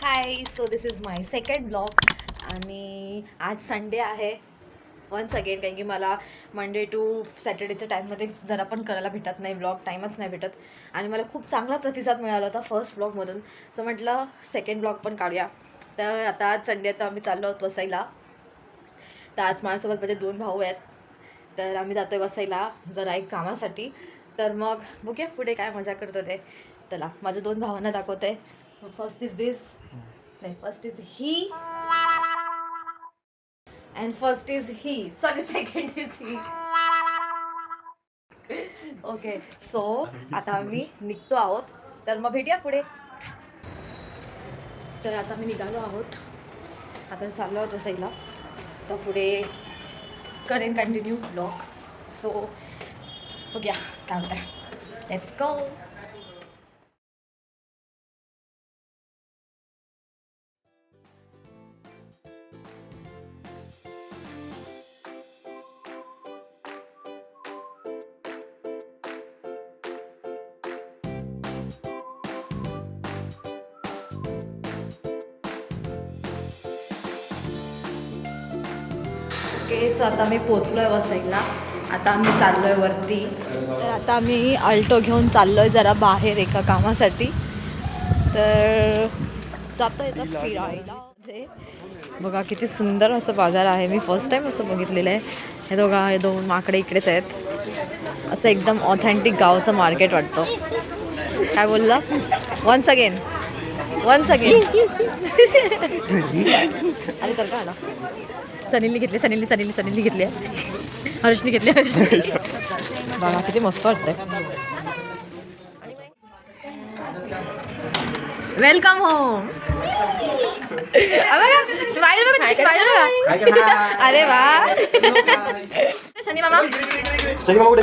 High, so this is my second blog आणि आज Sunday आहे वन्स अगेन, कारण की मला मंडे टू सॅटर्डेच्या टाईममध्ये जरा पण करायला भेटत नाही ब्लॉग, टाईमच नाही भेटत. आणि मला खूप चांगला प्रतिसाद मिळाला होता फर्स्ट ब्लॉगमधून, सो म्हटलं सेकंड ब्लॉग पण काढूया. तर आता आज संडेचं आम्ही चाललो आहोत वसईला. तर आज माझ्यासोबत माझे 2 भाऊ आहेत, तर आम्ही जातो आहे वसईला जरा एक कामासाठी. तर मग बघूया पुढे काय मजा करतो ते. चला माझ्या 2 भावांना दाखवते. फर्स्ट इज दिस, नाही first is he and first is he, sorry second is he. Okay, so आता आम्ही निघतो आहोत, तर मग भेटूया पुढे. तर आता मी निघालो आहोत, आता चाललो आहोत वसईला. तर पुढे करेन कंटिन्यू ब्लॉग. सो बघूया काय होतं. Let's go. ओके, सो आता मी पोचलो आहे वसईला. आता आम्ही चाललो आहे वरती. तर आता आम्ही अल्टो घेऊन चाललो आहे जरा बाहेर एका कामासाठी. तर जाता येतं फिरायला. बघा किती सुंदर असं बाजार आहे, मी फर्स्ट टाईम असं बघितलेलं आहे. हे दोघा, हे 2 माकडे इकडेच आहेत. असं एकदम ऑथेंटिक गावचं मार्केट वाटतं. काय बोलला? Once again once again. अरे तर का ना, सनीलनी घेतली, हर्षनी घेतली. बघा किती मस्त वाटतंय. Welcome home. स्माइल बघा. अरे वा. शनी मामा प्राची भाऊ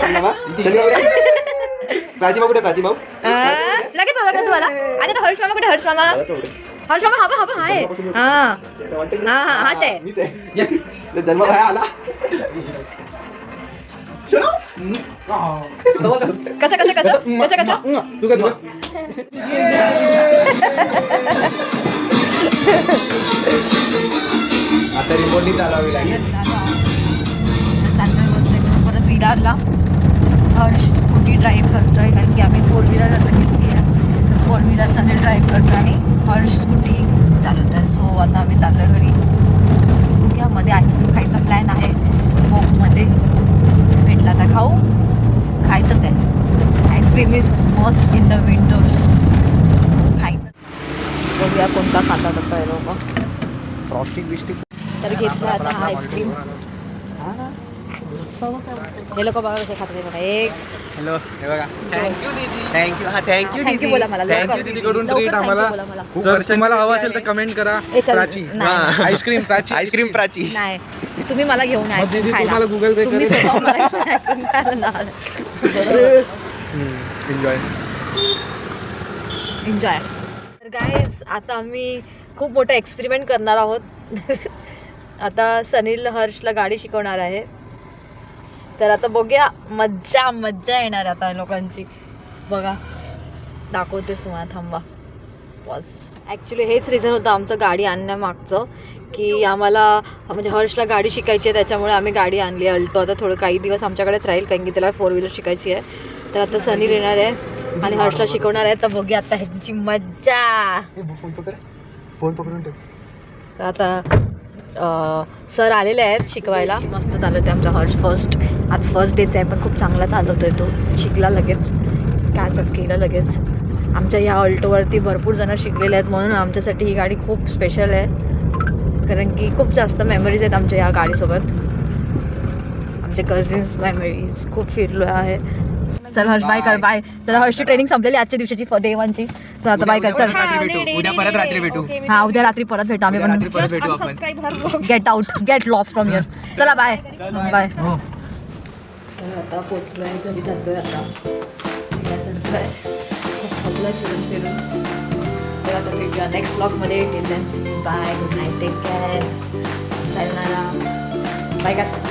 लगेच ओळखलं तुम्हाला. अरे हर्ष मामा कुठे? हर्ष मामा हा आहे. हाच आहे. जन्म आला कसं तू कर आता रिपोर्टिंग चालवावी लागेल. चाललोय बसलोय परत विरारला. हर्ष स्कूटी ड्राईव्ह करतोय, कारण की आम्ही 4 व्हीलर आता घेतली आहे. 4 व्हीलर सनी ड्राईव्ह करतो आणि हर्ष स्कूटी चालवत आहे. सो आता आम्ही चाललोय घरी. मध्ये आईस्क्रीम खायचा प्लॅन आहे. मध्ये भेटला तर खाऊ, खायचंच आहे. Ice cream is must in the winters, so खायचं. बघूया कोणता खाता करता आहे लोक. फ्रॉस्टिंग बिस्टिक तर घेतलं आता हा आईस्क्रीम. हे लोक बघा कसे खातात. बघा एक. हॅलो, हे बघा. थँक्यू दीदी. थँक्यू थँक्यू बोला मला. थँक्यू दीदी कडून ट्रीट आम्हाला. जर तुम्हाला हवं असेल तर कमेंट करा. प्राची आईस्क्रीम प्राची नाही, तुम्ही मला घेऊन आईस्क्रीम खायला. तुम्हाला गुगल पे तुम्ही करेल. स्वतः मला घेऊन आईस्क्रीम खायला. एन्जॉय. तर गाईज आता आम्ही खूप मोठा एक्सपेरिमेंट करणार आहोत. आता सनील हर्षला गाडी शिकवणार आहे. तर आता बघूया, मज्जा येणार आता लोकांची. बघा दाखवतेच तुम्हाला, थांबा बस. ॲक्च्युली हेच रिझन होतं आमचं गाडी आणण्यामागचं, की आम्हाला म्हणजे हर्षला गाडी शिकायची आहे, त्याच्यामुळे आम्ही गाडी आणली अल्टो. आता थोडं काही दिवस आमच्याकडेच राहील, कारण की त्याला 4 व्हीलर शिकायची आहे. तर आता सनील येणार आहे आणि हर्षला शिकवणार आहे. तर बघूया आता ह्याची मज्जा. फोन पकडून ठेव. तर आता सर आलेले आहेत शिकवायला. मस्त चालवते आमचा हर्ष. आज फर्स्ट डेच आहे, पण खूप चांगला चालवतोय तो. शिकला लगेच, कॅचअप केलं लगेच. आमच्या ह्या ऑल्टोवरती भरपूर जण शिकलेले आहेत, म्हणून आमच्यासाठी ही गाडी खूप स्पेशल आहे, कारण की खूप जास्त मेमरीज आहेत आमच्या ह्या गाडीसोबत. आमचे कझिन्स मेमरीज खूप फिरलो आहे. चल हर्ष बाय कर. बाय. चला हर्षची ट्रेनिंग संपलेली आजच्या दिवसाची, डे 1ची. चल आता बाय कर. चल उद्या परत रात्री भेटू. हा, उद्या रात्री परत भेटू आम्ही पण. भेटू आपण. Get out, get lost from here. चला बाय बाय. आता पोचलो आहे, घरी जातोय. आता खूप फिरून. तर आता भेटूया नेक्स्ट ब्लॉगमध्ये. Bye, good night, take care, सायनारा, बाय का.